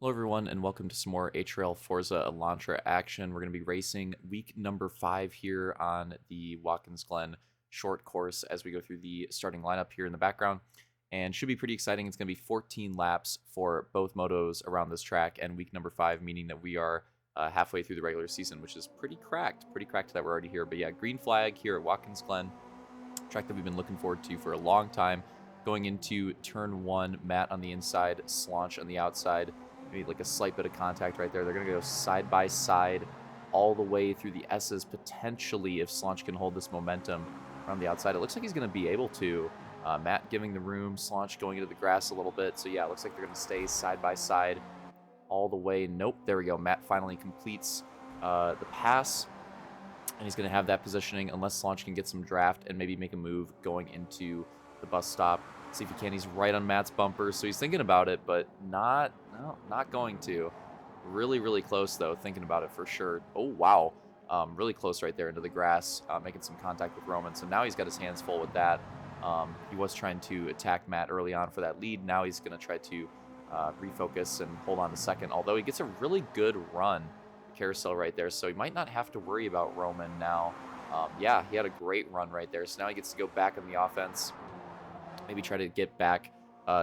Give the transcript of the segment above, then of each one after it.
Hello everyone and welcome to some more HRL Forza Elantra action. We're going to be racing week number 5 here on the Watkins Glen short course as we go through the starting lineup here in the background. And should be pretty exciting. It's going to be 14 laps for both motos around this track and week number 5, meaning that we are halfway through the regular season, which is pretty cracked that we're already here. But yeah, green flag here at Watkins Glen, track that we've been looking forward to for a long time. Going into turn 1, Matt on the inside, Slaunch on the outside. Maybe like a slight bit of contact right there. They're going to go side by side all the way through the S's, potentially, if Slaunch can hold this momentum around the outside. It looks like he's going to be able to. Matt giving the room, Slaunch going into the grass a little bit. So yeah, it looks like they're going to stay side by side all the way. Nope, there we go. Matt finally completes the pass, and he's going to have that positioning unless Slaunch can get some draft and maybe make a move going into the bus stop. See if he can. He's right on Matt's bumper, so he's thinking about it, but not going to. Really close, though, thinking about it for sure. Oh, wow. Really close right there into the grass, making some contact with Roman. So now he's got his hands full with that. He was trying to attack Matt early on for that lead. Now he's going to try to refocus and hold on to second, although he gets a really good run carousel right there, so he might not have to worry about Roman now. Yeah, he had a great run right there, so now he gets to go back on the offense, maybe try to get back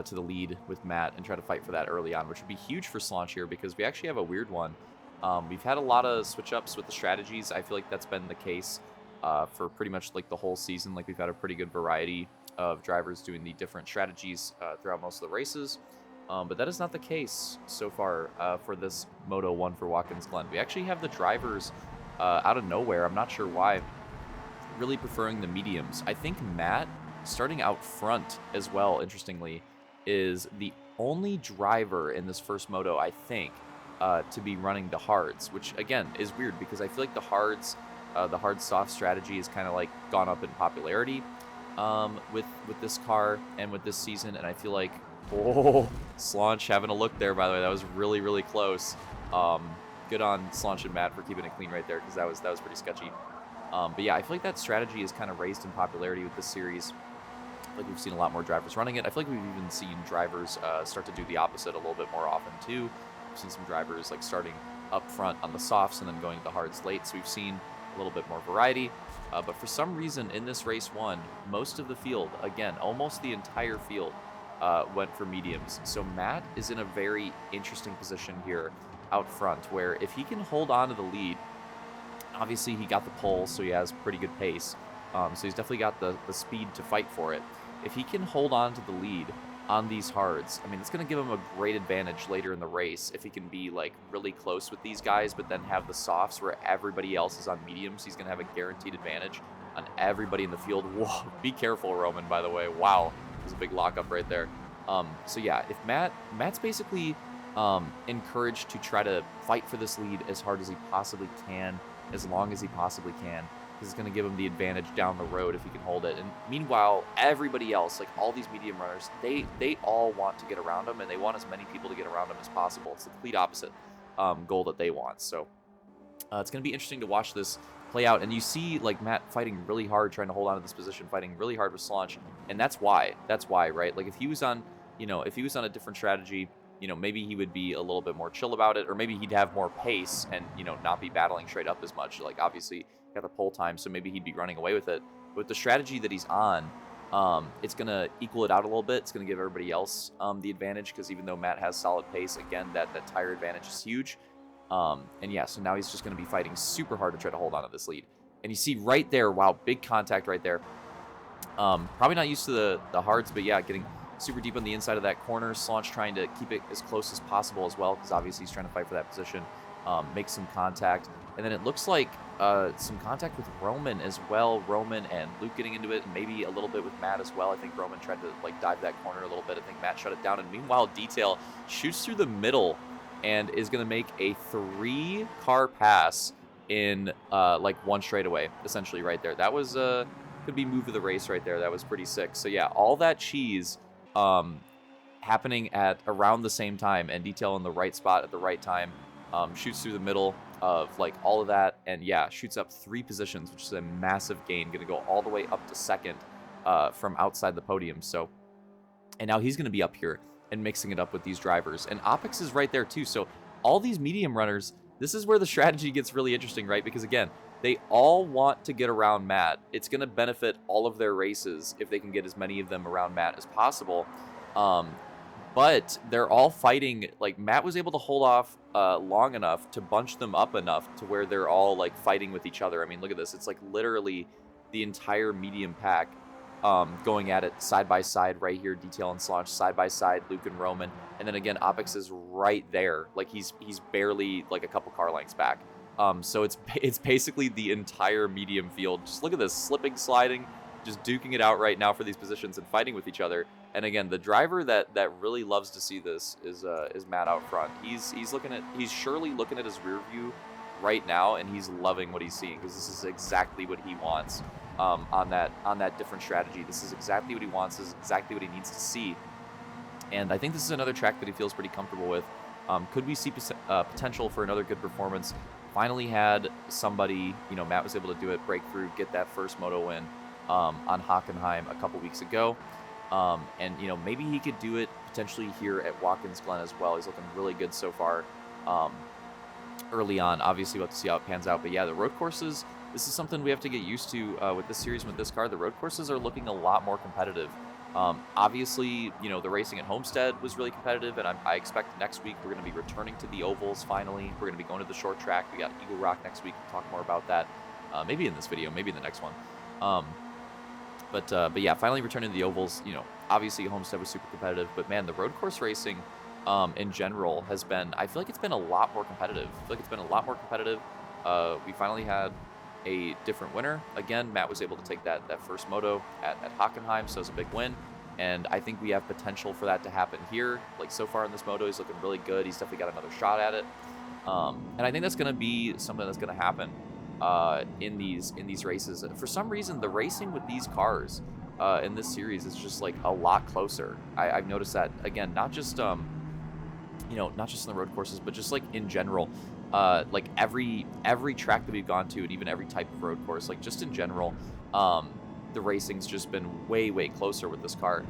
to the lead with Matt and try to fight for that early on, which would be huge for Slaunch here because we actually have a weird one. We've had a lot of switch-ups with the strategies. I feel like that's been the case for pretty much like the whole season. Like, we've had a pretty good variety of drivers doing the different strategies throughout most of the races. But that is not the case so far for this Moto 1 for Watkins Glen. We actually have the drivers out of nowhere. I'm not sure why. Really preferring the mediums. I think Matt, starting out front as well, interestingly, is the only driver in this first Moto, I think, to be running the hards, which, again, is weird because I feel like the hard-soft strategy has kind of like gone up in popularity with this car and with this season, and I feel like, oh, Slaunch having a look there, by the way. That was really close. Good on Slaunch and Matt for keeping it clean right there because that was pretty sketchy. But yeah, I feel like that strategy is kind of raised in popularity with this series. Like, we've seen a lot more drivers running it. I feel like we've even seen drivers start to do the opposite a little bit more often too. We've seen some drivers like starting up front on the softs and then going to the hards late, so we've seen a little bit more variety. But for some reason in this race 1, most of the field, again, almost the entire field, went for mediums. So Matt is in a very interesting position here out front, where if he can hold on to the lead, obviously he got the pole, so he has pretty good pace. So he's definitely got the speed to fight for it. If he can hold on to the lead on these hards, I mean, it's going to give him a great advantage later in the race if he can be like really close with these guys, but then have the softs where everybody else is on mediums. He's going to have a guaranteed advantage on everybody in the field. Whoa, be careful, Roman, by the way. Wow, there's a big lockup right there. So yeah, if Matt's basically encouraged to try to fight for this lead as hard as he possibly can, as long as he possibly can, because it's going to give him the advantage down the road if he can hold it. And meanwhile, everybody else, like all these medium runners, they all want to get around him, and they want as many people to get around him as possible. It's the complete opposite goal that they want. So it's going to be interesting to watch this play out. And you see like Matt fighting really hard, trying to hold on to this position, fighting really hard with Slaunch. And that's why, right? Like, if he was on, if he was on a different strategy, maybe he would be a little bit more chill about it, or maybe he'd have more pace and, not be battling straight up as much. Like, obviously, got the pole time, so maybe he'd be running away with it. But with the strategy that he's on, it's going to equal it out a little bit. It's going to give everybody else the advantage, because even though Matt has solid pace, again, that tire advantage is huge. And yeah, so now he's just going to be fighting super hard to try to hold on to this lead. And you see right there, wow, big contact right there. Probably not used to the hards, but yeah, getting super deep on the inside of that corner. Slaunch trying to keep it as close as possible as well, because obviously he's trying to fight for that position. Make some contact. And then it looks like some contact with Roman as well. Roman and Luke getting into it, and maybe a little bit with Matt as well. I think Roman tried to like dive that corner a little bit. I think Matt shut it down. And meanwhile, Detail shoots through the middle and is going to make a 3-car pass in like one straightaway, essentially right there. That was could be move of the race right there. That was pretty sick. So yeah, all that cheese happening at around the same time, and Detail in the right spot at the right time, shoots through the middle of like all of that, and yeah, shoots up 3 positions, which is a massive gain. Going to go all the way up to second from outside the podium. So, and now he's going to be up here and mixing it up with these drivers. And Opix is right there too. So all these medium runners, this is where the strategy gets really interesting, right? Because again, they all want to get around Matt. It's going to benefit all of their races if they can get as many of them around Matt as possible. But they're all fighting. Like, Matt was able to hold off long enough to bunch them up enough to where they're all like fighting with each other. I mean, look at this. It's like literally the entire medium pack going at it side by side right here. Detail and Slaunch side by side, Luke and Roman. And then again, Opix is right there. Like, he's barely like a couple car lengths back. So it's basically the entire medium field. Just look at this, slipping, sliding, just duking it out right now for these positions and fighting with each other. And again, the driver that really loves to see this is Matt out front. He's surely looking at his rear view right now, and he's loving what he's seeing, because this is exactly what he wants on that different strategy. This is exactly what he wants. This is exactly what he needs to see. And I think this is another track that he feels pretty comfortable with. Could we see potential for another good performance? Finally had somebody, Matt was able to do it, break through, get that first moto win on Hockenheim a couple weeks ago. And, maybe he could do it potentially here at Watkins Glen as well. He's looking really good so far early on. Obviously, we'll have to see how it pans out. But yeah, the road courses, this is something we have to get used to with this series and with this car. The road courses are looking a lot more competitive. Obviously, the racing at Homestead was really competitive, and I expect next week we're going to be returning to the ovals finally. We're going to be going to the short track. We got Eagle Rock next week. We'll talk more about that maybe in this video, maybe in the next one. But yeah, finally returning to the ovals. Obviously Homestead was super competitive, but man, the road course racing in general has been, I feel like it's been a lot more competitive. We finally had a different winner. Again, Matt was able to take that first moto at Hockenheim, so it's a big win. And I think we have potential for that to happen here. Like, so far in this moto, he's looking really good. He's definitely got another shot at it. And I think that's going to be something that's going to happen in these races. For some reason, the racing with these cars in this series is just like a lot closer. I've noticed that, again, not just not just in the road courses, but just like in general. Like every track that we've gone to, and even every type of road course, like just in general, the racing's just been way closer with this car.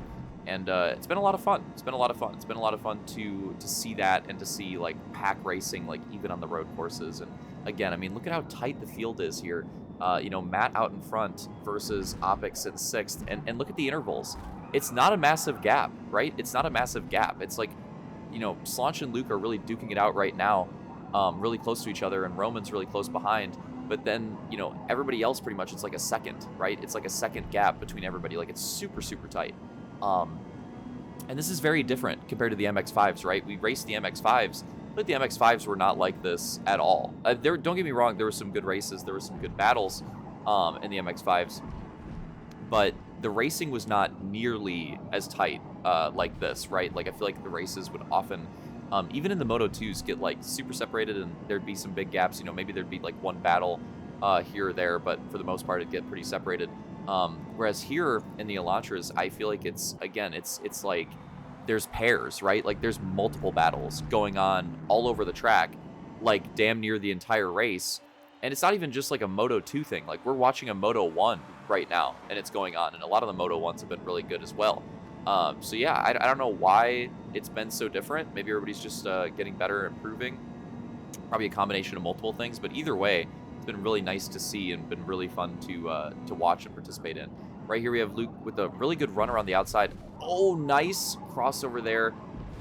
And it's been a lot of fun. It's been a lot of fun to see that, and to see like pack racing, like even on the road courses. And again, I mean, look at how tight the field is here. Matt out in front versus Opix in sixth, and look at the intervals. It's not a massive gap, right? It's not a massive gap. It's like, Slaunch and Luke are really duking it out right now, really close to each other, and Roman's really close behind. But then, everybody else pretty much, it's like a second, right? It's like a second gap between everybody. Like, it's super tight. And this is very different compared to the MX-5s, right? We raced the MX-5s, but the MX-5s were not like this at all. Don't get me wrong, there were some good races, there were some good battles in the MX-5s, but the racing was not nearly as tight like this, right? Like, I feel like the races would often, even in the Moto 2s, get like super separated, and there'd be some big gaps. Maybe there'd be like one battle here or there, but for the most part, it'd get pretty separated. Whereas here in the Elantras, I feel like it's like there's pairs, right? Like, there's multiple battles going on all over the track, like damn near the entire race. And it's not even just like a Moto 2 thing. Like, we're watching a Moto 1 right now, and it's going on. And a lot of the Moto 1s have been really good as well. So yeah, I don't know why it's been so different. Maybe everybody's just getting better, improving. Probably a combination of multiple things. But either way, it's been really nice to see, and been really fun to watch and participate in. Right here we have Luke with a really good runner on the outside. Oh, nice crossover there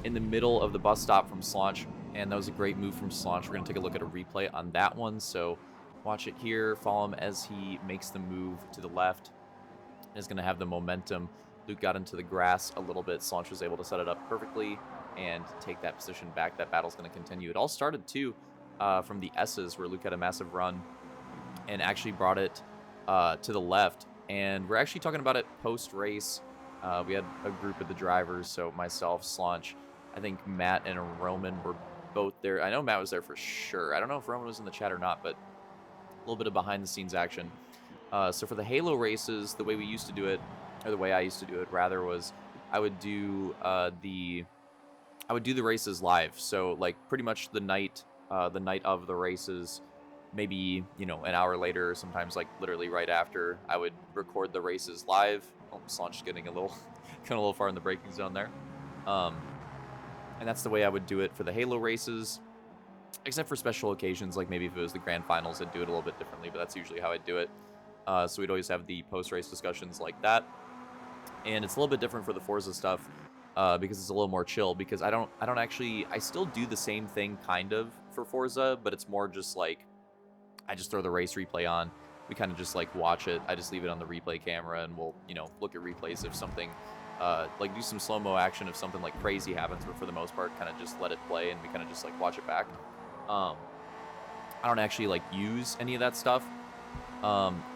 in the middle of the bus stop from Slaunch. And that was a great move from Slaunch. We're going to take a look at a replay on that one. So watch it here. Follow him as he makes the move to the left. Is going to have the momentum. Luke got into the grass a little bit. Slaunch was able to set it up perfectly and take that position back. That battle's going to continue. It all started, too, from the S's, where Luke had a massive run and actually brought it to the left. And we're actually talking about it post-race. We had a group of the drivers, so myself, Slaunch, I think Matt and Roman were both there. I know Matt was there for sure. I don't know if Roman was in the chat or not, but a little bit of behind-the-scenes action. So for the Halo races, the way we used to do it, or the way I used to do it, rather, was I would do the races live. So like pretty much the night of the races, maybe an hour later, or sometimes like literally right after, I would record the races live. Oh, Slaunch getting a little far in the braking zone there. And that's the way I would do it for the Halo races, except for special occasions, like maybe if it was the grand finals, I'd do it a little bit differently, but that's usually how I'd do it. So we'd always have the post-race discussions like that. And it's a little bit different for the Forza stuff because it's a little more chill, because I still do the same thing kind of for Forza, but it's more just like, I just throw the race replay on. We kind of just like watch it. I just leave it on the replay camera, and we'll, look at replays if something, like do some slow-mo action if something like crazy happens, but for the most part, kind of just let it play, and we kind of just like watch it back. I don't actually like use any of that stuff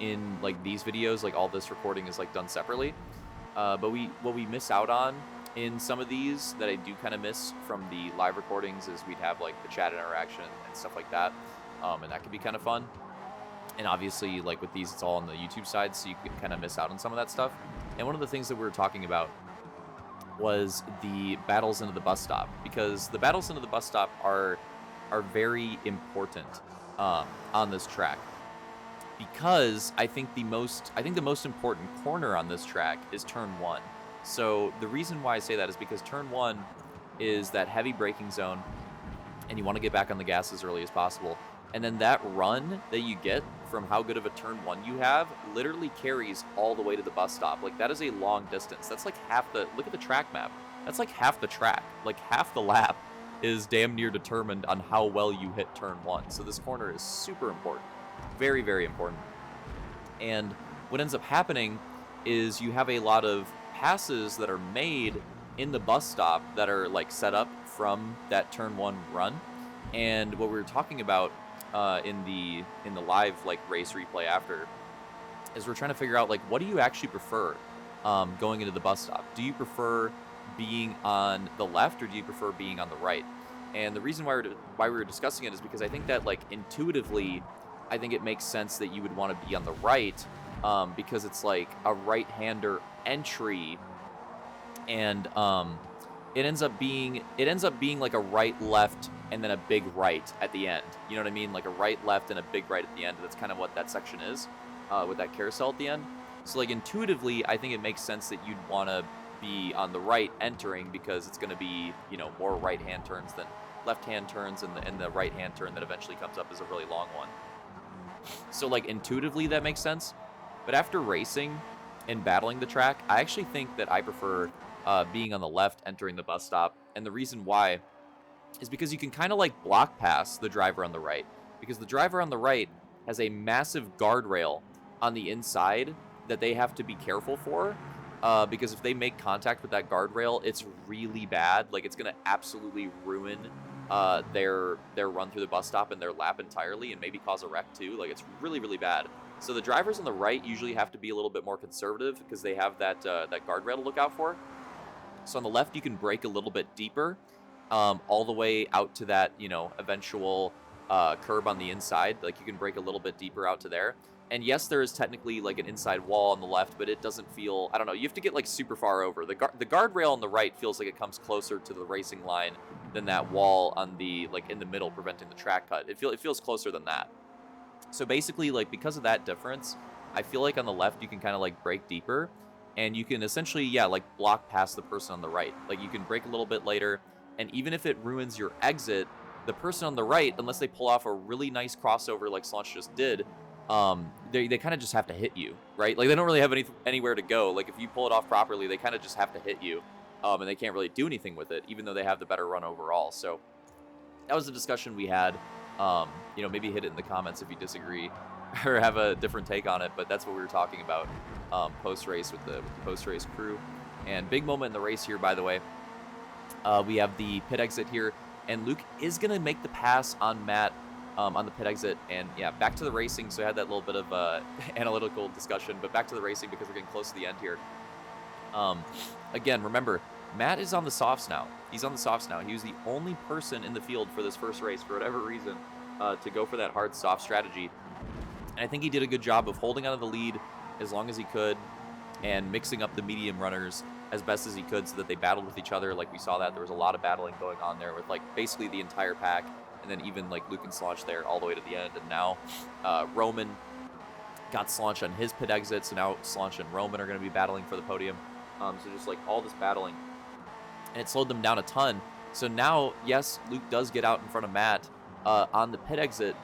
in like these videos. Like all this recording is like done separately. But what we miss out on in some of these that I do kind of miss from the live recordings is we'd have like the chat interaction and stuff like that. And that could be kind of fun. And obviously, like with these, it's all on the YouTube side, so you can kind of miss out on some of that stuff. And one of the things that we were talking about was the battles into the bus stop, because the battles into the bus stop are very important on this track. Because I think the most important corner on this track is turn 1. So the reason why I say that is because turn 1 is that heavy braking zone, and you want to get back on the gas as early as possible. And then that run that you get from how good of a turn 1 you have literally carries all the way to the bus stop. Like, that is a long distance. That's like half the... Look at the track map. That's like half the track. Like, half the lap is damn near determined on how well you hit turn 1. So this corner is super important. Very, very important. And what ends up happening is you have a lot of passes that are made in the bus stop that are like set up from that turn 1 run. And what we were talking about in the live like race replay after is we're trying to figure out like, what do you actually prefer going into the bus stop? Do you prefer being on the left, or do you prefer being on the right? And the reason why we were discussing it is because I think that like intuitively, I think it makes sense that you would want to be on the right, because it's like a right-hander entry, and it ends up being like a right, left, and then a big right at the end. You know what I mean? Like a right, left, and a big right at the end. That's kind of what that section is, with that carousel at the end. So like intuitively, I think it makes sense that you'd want to be on the right entering, because it's going to be, more right-hand turns than left-hand turns, and the right-hand turn that eventually comes up is a really long one. So like intuitively that makes sense, but after racing and battling the track, I actually think that I prefer being on the left entering the bus stop. And the reason why is because you can kind of like block pass the driver on the right, because the driver on the right has a massive guardrail on the inside that they have to be careful for, because if they make contact with that guardrail, it's really bad. Like, it's going to absolutely ruin their run through the bus stop and their lap entirely, and maybe cause a wreck too. Like, it's really, really bad. So the drivers on the right usually have to be a little bit more conservative, because they have that guardrail to look out for. So on the left, you can brake a little bit deeper, all the way out to that, eventual curb on the inside. Like, you can brake a little bit deeper out to there. And yes, there is technically like an inside wall on the left, but it doesn't feel, I don't know, you have to get like super far over. The guardrail on the right feels like it comes closer to the racing line than that wall on the, like, in the middle preventing the track cut. It feels closer than that. So basically, like, because of that difference, I feel like on the left you can kind of like brake deeper, and you can essentially, yeah, like block past the person on the right. Like, you can brake a little bit later, and even if it ruins your exit, the person on the right, unless they pull off a really nice crossover like Slaunch just did, they kind of just have to hit you, right? Like, they don't really have anywhere to go. Like, if you pull it off properly, they kind of just have to hit you, and they can't really do anything with it, even though they have the better run overall. So that was a discussion we had. Maybe hit it in the comments if you disagree or have a different take on it, but that's what we were talking about post-race with the post-race crew. And big moment in the race here, by the way. We have the pit exit here, and Luke is going to make the pass on Matt on the pit exit. And yeah, back to the racing. So I had that little bit of analytical discussion, but back to the racing because we're getting close to the end here. Again, remember, Matt is on the softs now. He's on the softs now. He was the only person in the field for this first race, for whatever reason, to go for that hard soft strategy. And I think he did a good job of holding onto the lead as long as he could and mixing up the medium runners as best as he could so that they battled with each other. Like, we saw that there was a lot of battling going on there with, like, basically the entire pack, and then even like Luke and Slaunch there all the way to the end. And now Roman got Slaunch on his pit exit, so now Slaunch and Roman are going to be battling for the podium. So just like all this battling, and it slowed them down a ton So now, yes, Luke does get out in front of Matt on the pit exit,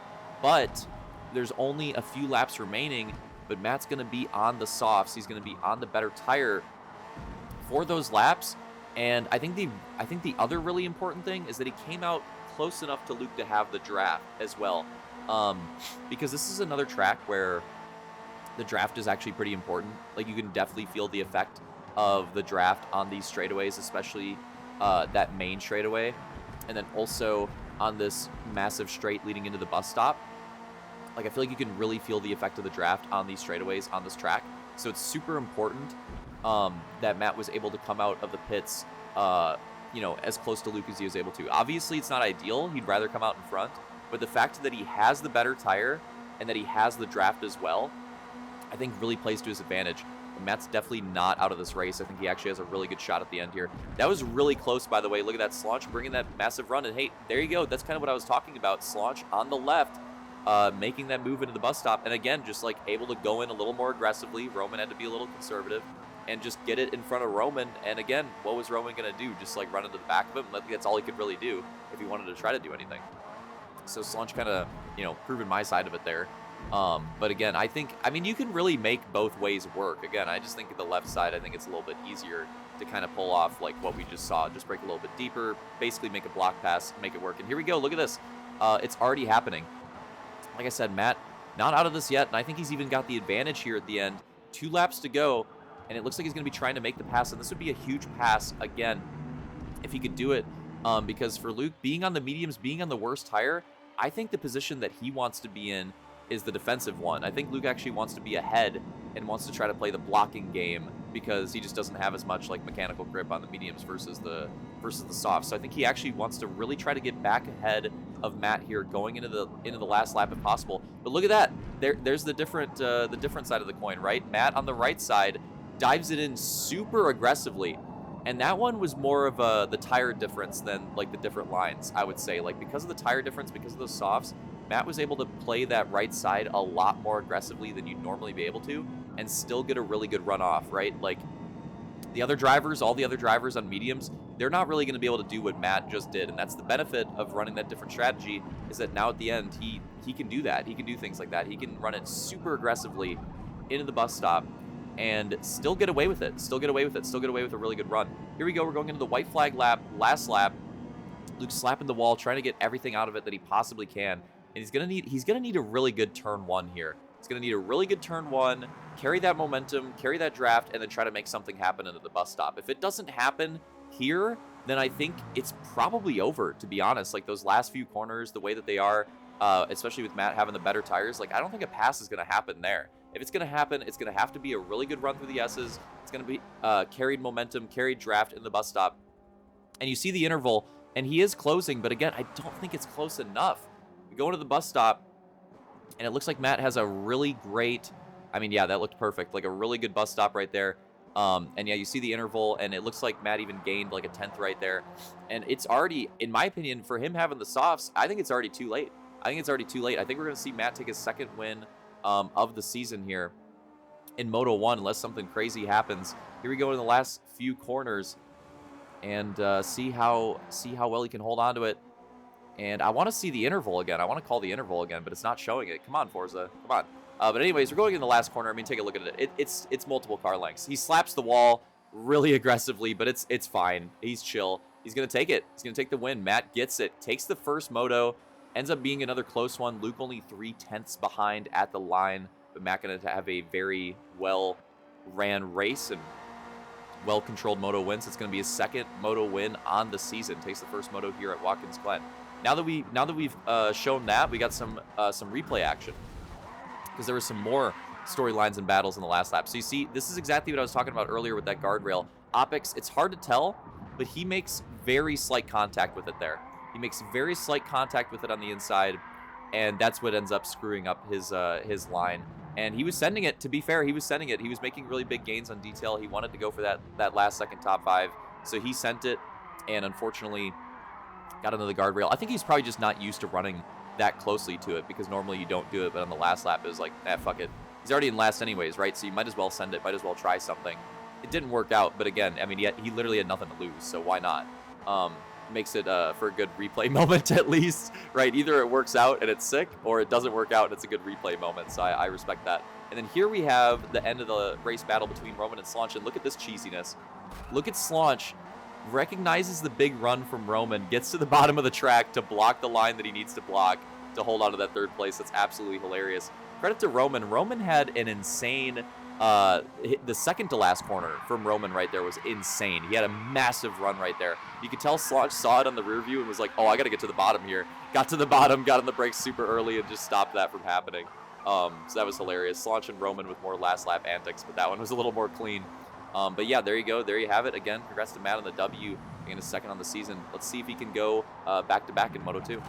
but there's only a few laps remaining, but Matt's going to be on the softs. He's going to be on the better tire for those laps. And I think the other really important thing is that he came out close enough to Luke to have the draft as well. Because this is another track where the draft is actually pretty important. Like, you can definitely feel the effect of the draft on these straightaways, especially that main straightaway. And then also on this massive straight leading into the bus stop. Like, I feel like you can really feel the effect of the draft on these straightaways on this track. So it's super important that Matt was able to come out of the pits, as close to Luke as he was able to. Obviously, it's not ideal. He'd rather come out in front. But the fact that he has the better tire and that he has the draft as well, I think really plays to his advantage. And Matt's definitely not out of this race. I think he actually has a really good shot at the end here. That was really close, by the way. Look at that Slaunch bringing that massive run. And hey, there you go. That's kind of what I was talking about. Slaunch on the left, making that move into the bus stop. And again, just like able to go in a little more aggressively. Roman had to be a little conservative and just get it in front of Roman. And again, what was Roman going to do? Just like run into the back of him? I think that's all he could really do if he wanted to try to do anything. So Slaunch kind of, proving my side of it there. But again, you can really make both ways work. Again, I just think at the left side, I think it's a little bit easier to kind of pull off like what we just saw. Just break a little bit deeper, basically make a block pass, make it work. And here we go. Look at this. It's already happening. Like I said, Matt, not out of this yet. And I think he's even got the advantage here at the end. 2 laps to go. And it looks like he's going to be trying to make the pass. And this would be a huge pass, again, if he could do it. Because for Luke, being on the mediums, being on the worst tire, I think the position that he wants to be in is the defensive one. I think Luke actually wants to be ahead and wants to try to play the blocking game because he just doesn't have as much like mechanical grip on the mediums versus the softs. So I think he actually wants to really try to get back ahead of Matt here going into the last lap if possible. But look at that. There's the different side of the coin, right? Matt on the right side dives it in super aggressively. And that one was more of the tire difference than like the different lines, I would say. Like, because of the tire difference, because of those softs, Matt was able to play that right side a lot more aggressively than you'd normally be able to and still get a really good run off, right? Like, the other drivers, all the other drivers on mediums, they're not really going to be able to do what Matt just did. And that's the benefit of running that different strategy, is that now at the end, he can do that. He can do things like that. He can run it super aggressively into the bus stop and still get away with it. Still get away with a really good run. Here we go. We're going into the white flag lap, last lap. Luke's slapping the wall, trying to get everything out of it that he possibly can. And he's gonna need a really good turn 1 here. He's gonna need a really good turn 1, carry that momentum, carry that draft, and then try to make something happen into the bus stop. If it doesn't happen here, then I think it's probably over, to be honest. Like, those last few corners, the way that they are, especially with Matt having the better tires, like, I don't think a pass is gonna happen there. If it's going to happen, it's going to have to be a really good run through the S's. It's going to be carried momentum, carried draft in the bus stop. And you see the interval, and he is closing, but again, I don't think it's close enough. We go into the bus stop, and it looks like Matt has a really great, that looked perfect, like a really good bus stop right there. And yeah, you see the interval, and it looks like Matt even gained like a 10th right there. And it's already, in my opinion, for him having the softs, I think it's already too late. I think we're going to see Matt take his second win of the season here in Moto 1, unless something crazy happens. Here we go in the last few corners and see how well he can hold on to it. And I want to see the interval again. I want to call the interval again, but it's not showing it. Come on, Forza. Come on. But anyways, we're going in the last corner. Take a look at it. It's multiple car lengths. He slaps the wall really aggressively, but it's fine. He's chill. He's going to take it. He's going to take the win. Matt gets it. Takes the first moto. Ends up being another close one. Luke only 3/10 behind at the line, but Matt going to have a very well-ran race and well-controlled moto win. So it's going to be his second moto win on the season. Takes the first moto here at Watkins Glen. Now that we've shown that, we got some replay action because there were some more storylines and battles in the last lap. So you see, this is exactly what I was talking about earlier with that guardrail. Opix, it's hard to tell, but he makes very slight contact with it there. He makes very slight contact with it on the inside, and that's what ends up screwing up his line. And he was sending it, to be fair, he was sending it. He was making really big gains on detail. He wanted to go for that last second top 5, so he sent it, and unfortunately got into the guardrail. I think he's probably just not used to running that closely to it, because normally you don't do it, but on the last lap it was like, fuck it. He's already in last anyways, right? So you might as well send it, might as well try something. It didn't work out, but again, he literally had nothing to lose, so why not? makes it for a good replay moment at least, right? Either it works out and it's sick, or it doesn't work out and it's a good replay moment. So I respect that. And then here we have the end of the race battle between Roman and Slaunch, and look at this cheesiness. Look at Slaunch, recognizes the big run from Roman, gets to the bottom of the track to block the line that he needs to block to hold on to that third place. That's absolutely hilarious. Credit to Roman. Roman had an insane, the second to last corner from Roman right there was insane. He had a massive run right there. You could tell Slaunch saw it on the rear view and was like, oh, I got to get to the bottom here. Got to the bottom, got on the brakes super early, and just stopped that from happening. So that was hilarious. Slaunch and Roman with more last lap antics, but that one was a little more clean. But yeah, there you go. There you have it. Again, congrats to Matt on the W in his second on the season. Let's see if he can go back-to-back in Moto 2.